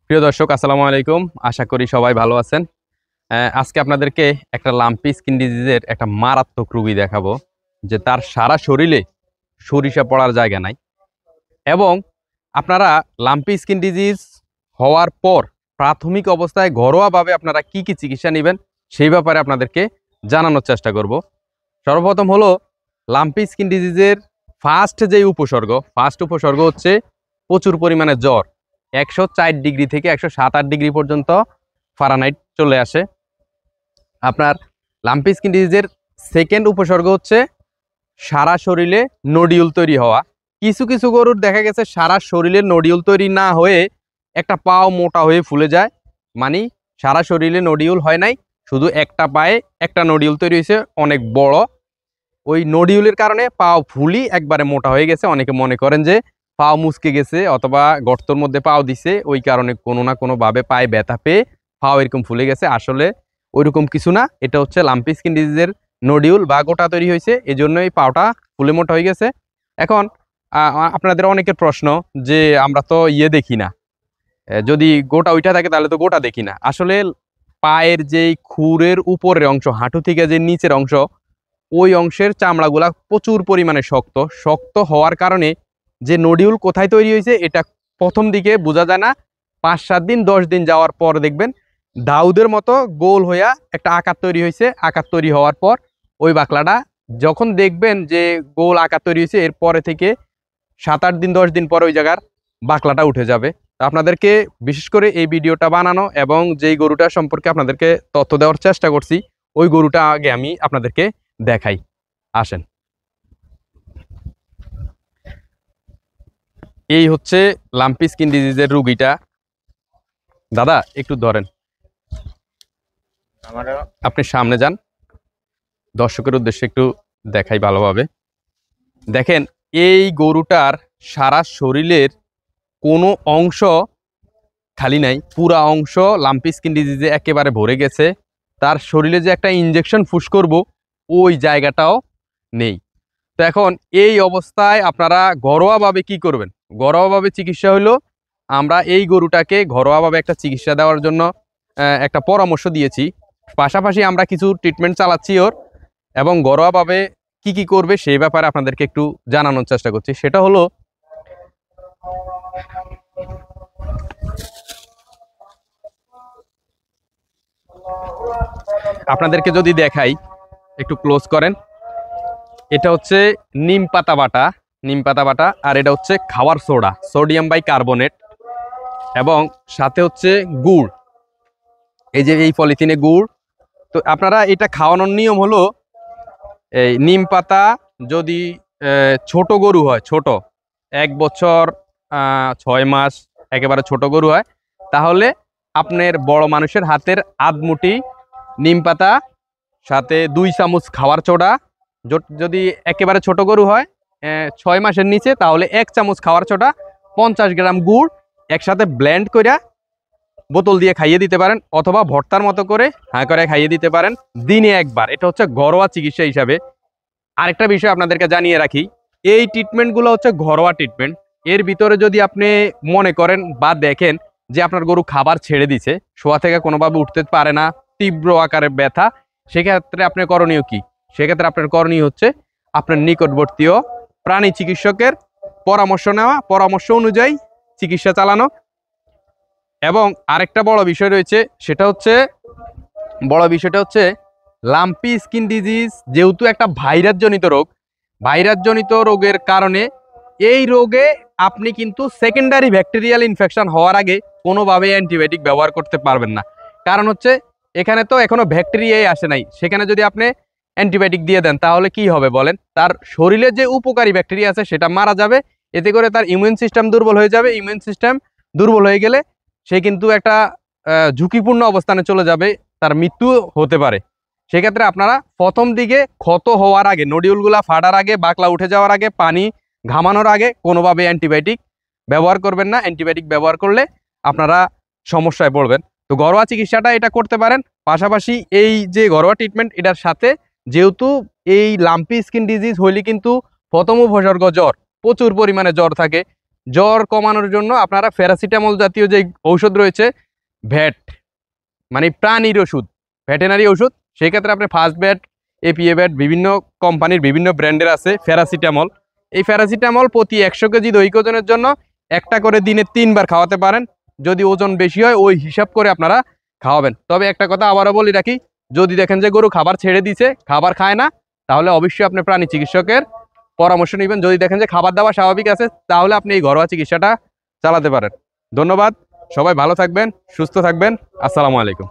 প্রিয় দর্শক, আসসালামু আলাইকুম। আশা করি সবাই ভালো আছেন। আজকে আপনাদেরকে একটা লাম্পি স্কিন ডিজিজের একটা মারাত্মক রোগী দেখাবো, যে তার সারা শরীরে সরিষা পড়ার জায়গা নাই। এবং আপনারা লাম্পি স্কিন ডিজিজ হওয়ার পর প্রাথমিক অবস্থায় ঘরোয়াভাবে আপনারা কি কি চিকিৎসা নেবেন সেই ব্যাপারে আপনাদেরকে জানানোর চেষ্টা করব। সর্বপ্রথম হলো লাম্পি স্কিন ডিজিজের ফার্স্ট উপসর্গ হচ্ছে প্রচুর পরিমাণে জ্বর। 104 ডিগ্রি থেকে 107-8 ডিগ্রি পর্যন্ত ফারেনহাইট চলে আসে। আপনার লাম্পি স্কিন ডিজিজের সেকেন্ড উপসর্গ হচ্ছে সারা শরীরে নডিউল তৈরি হওয়া। কিছু কিছু গরুর দেখা গেছে সারা শরীরে নডিউল তৈরি না হয়ে একটা পাও মোটা হয়ে ফুলে যায়, মানে সারা শরীরে নডিউল হয় নাই, শুধু একটা পায়ে একটা নডিউল তৈরি হয়েছে অনেক বড়। ওই নডিউলের কারণে পাও ফুলি একবারে মোটা হয়ে গেছে। অনেকে মনে করেন যে পাও মুচকে গেছে অথবা গর্তর মধ্যে পাও দিছে, ওই কারণে কোনো না কোনোভাবে পায়ে ব্যথা পেয়ে পাও এরকম ফুলে গেছে। আসলে ওইরকম কিছু না, এটা হচ্ছে লাম্পি স্কিন ডিজিজের নডিউল বা গোটা তৈরি হয়েছে, এই জন্যই পাওটা ফুলে মোটা হয়ে গেছে। এখন আপনাদের অনেকের প্রশ্ন যে আমরা তো দেখি না, যদি গোটা ওইটা থাকে তাহলে তো গোটা দেখি না। আসলে পায়ের যেই খুরের উপরের অংশ, হাঁটু থেকে যে নিচের অংশ, ওই অংশের চামড়াগুলা প্রচুর পরিমাণে শক্ত শক্ত হওয়ার কারণে যে নডিউল কোথায় তৈরি হয়েছে এটা প্রথম দিকে বোঝা যায় না। 5-7 দিন 10 দিন যাওয়ার পর দেখবেন দাউদের মতো গোল হইয়া একটা আকার তৈরি হয়েছে। আকার তৈরি হওয়ার পর ওই বাকলাটা যখন দেখবেন যে গোল আকার তৈরি হয়েছে, এরপরে থেকে 7-8 দিন 10 দিন পর ওই জায়গার বাকলাটা উঠে যাবে। তো আপনাদেরকে বিশেষ করে এই ভিডিওটা বানানো এবং যেই গরুটা সম্পর্কে আপনাদেরকে তথ্য দেওয়ার চেষ্টা করছি, ওই গরুটা আগে আমি আপনাদেরকে দেখাই। আসেন, এই হচ্ছে লাম্পি স্কিন ডিজিজের রোগীটা। দাদা একটু ধরেন, আপনি সামনে যান, দর্শকের উদ্দেশ্যে একটু দেখাই ভালোভাবে। দেখেন, এই গরুটার সারা শরীরের কোনো অংশ খালি নাই, পুরা অংশ লাম্পি স্কিন ডিজিজে একেবারে ভরে গেছে। তার শরীরে যে একটা ইনজেকশন ফুস করব ওই জায়গাটাও নেই। তো এখন এই অবস্থায় আপনারা ঘরোয়াভাবে কি করবেন? ঘরোয়াভাবে চিকিৎসা হলো, আমরা এই গরুটাকে ঘরোয়াভাবে একটা চিকিৎসা দেওয়ার জন্য একটা পরামর্শ দিয়েছি। পাশাপাশি আমরা কিছু ট্রিটমেন্ট চালাচ্ছি ওর, এবং ঘরোয়াভাবে কি কি করবে সেই ব্যাপারে আপনাদেরকে একটু জানানোর চেষ্টা করছি। সেটা হলো, আপনাদেরকে যদি দেখাই, একটু ক্লোজ করেন। এটা হচ্ছে নিম পাতা বাটা, আর এটা হচ্ছে খাওয়ার সোডা, সোডিয়াম বাইকার্বনেট, এবং সাথে হচ্ছে গুড়। এই যে এই পলিথিনে গুড়। তো আপনারা এটা খাওয়ানোর নিয়ম হলো, এই নিম পাতা যদি ছোট গরু হয়, ছোট 1 বছর 6 মাস একেবারে ছোট গরু হয়, তাহলে আপনার বড় মানুষের হাতের আধ মুঠি নিম পাতা, সাথে 2 চামচ খাওয়ার সোডা। যদি একেবারে ছোট গরু হয় 6 মাসের নিচে, তাহলে 1 চামচ খাওয়ার সোডা, 50 গ্রাম গুড় একসাথে ব্লেন্ড করে বোতল দিয়ে খাইয়ে দিতে পারেন, অথবা ভর্তার মতো করে করে খাইয়ে দিতে পারেন দিনে একবার। এটা হচ্ছে ঘরোয়া চিকিৎসা হিসাবে। আরেকটা বিষয় আপনাদেরকে জানিয়ে রাখি, এই ট্রিটমেন্টগুলো হচ্ছে ঘরোয়া ট্রিটমেন্ট। এর ভিতরে যদি আপনি মনে করেন বা দেখেন যে আপনার গরু খাবার ছেড়ে দিছে, শোয়া থেকে কোনোভাবে উঠতে পারে না, তীব্র আকারে ব্যথা, সেক্ষেত্রে আপনার করণীয় কি? সেক্ষেত্রে আপনার করণীয় হচ্ছে আপনার নিকটবর্তীয় প্রাণী চিকিৎসকের পরামর্শ নেওয়া, পরামর্শ অনুযায়ী চিকিৎসা চালানো। এবং আরেকটা বড় বিষয়টা হচ্ছে লাম্পি স্কিন ডিজিজ যেহেতু একটা ভাইরাস জনিত রোগের কারণে, এই রোগে আপনি কিন্তু সেকেন্ডারি ব্যাকটেরিয়াল ইনফেকশন হওয়ার আগে কোনোভাবে অ্যান্টিবায়োটিক ব্যবহার করতে পারবেন না। কারণ হচ্ছে এখানে তো এখনো ব্যাকটেরিয়াই আসে নাই। সেখানে যদি আপনি অ্যান্টিবায়োটিক দিয়ে দেন তাহলে কি হবে বলেন? তার শরীরে যে উপকারী ব্যাকটেরিয়া আছে সেটা মারা যাবে, এতে করে তার ইমিউন সিস্টেম দুর্বল হয়ে যাবে। ইমিউন সিস্টেম দুর্বল হয়ে গেলে সে কিন্তু একটা ঝুঁকিপূর্ণ অবস্থানে চলে যাবে, তার মৃত্যু হতে পারে। সেক্ষেত্রে আপনারা প্রথম দিকে ক্ষত হওয়ার আগে, নডিউলগুলা ফাটার আগে, বাকলা উঠে যাওয়ার আগে, পানি ঘামানোর আগে কোনোভাবে অ্যান্টিবায়োটিক ব্যবহার করবেন না। অ্যান্টিবায়োটিক ব্যবহার করলে আপনারা সমস্যায় পড়বেন। তো ঘরোয়া চিকিৎসাটা এটা করতে পারেন। পাশাপাশি এই যে ঘরোয়া ট্রিটমেন্ট, এটার সাথে যেহেতু এই লাম্পি স্কিন ডিজিজ হইলে কিন্তু প্রথম উপসর্গ জ্বর, প্রচুর পরিমাণে জ্বর থাকে, জ্বর কমানোর জন্য আপনারা প্যারাসিটামল জাতীয় যে ঔষধ রয়েছে, ভ্যাট মানে প্রাণীর ওষুধ, ভেটেনারি ওষুধ, সেই ক্ষেত্রে আপনি ফার্স্ট ব্যাট, এপিএ ব্যাট, বিভিন্ন কোম্পানির বিভিন্ন ব্র্যান্ডের আছে প্যারাসিটামল। এই প্যারাসিটামল প্রতি 100 কেজি দৈহিক ওজনের জন্য একটা করে দিনে 3 বার খাওয়াতে পারেন। যদি ওজন বেশি হয় ওই হিসাব করে আপনারা খাওয়াবেন। তবে একটা কথা আবারও বলি রাখি, যদি দেখেন যে গরু খাবার ছেড়ে দিছে, খাবার খায় না, তাহলে অবশ্যই আপনি প্রাণী চিকিৎসকের পরামর্শ নেবেন। যদি দেখেন যে খাবার দাবার স্বাভাবিক আছে, তাহলে আপনি এই ঘরোয়া চিকিৎসাটা চালাতে পারেন। ধন্যবাদ, সবাই ভালো থাকবেন, সুস্থ থাকবেন। আসসালামু আলাইকুম।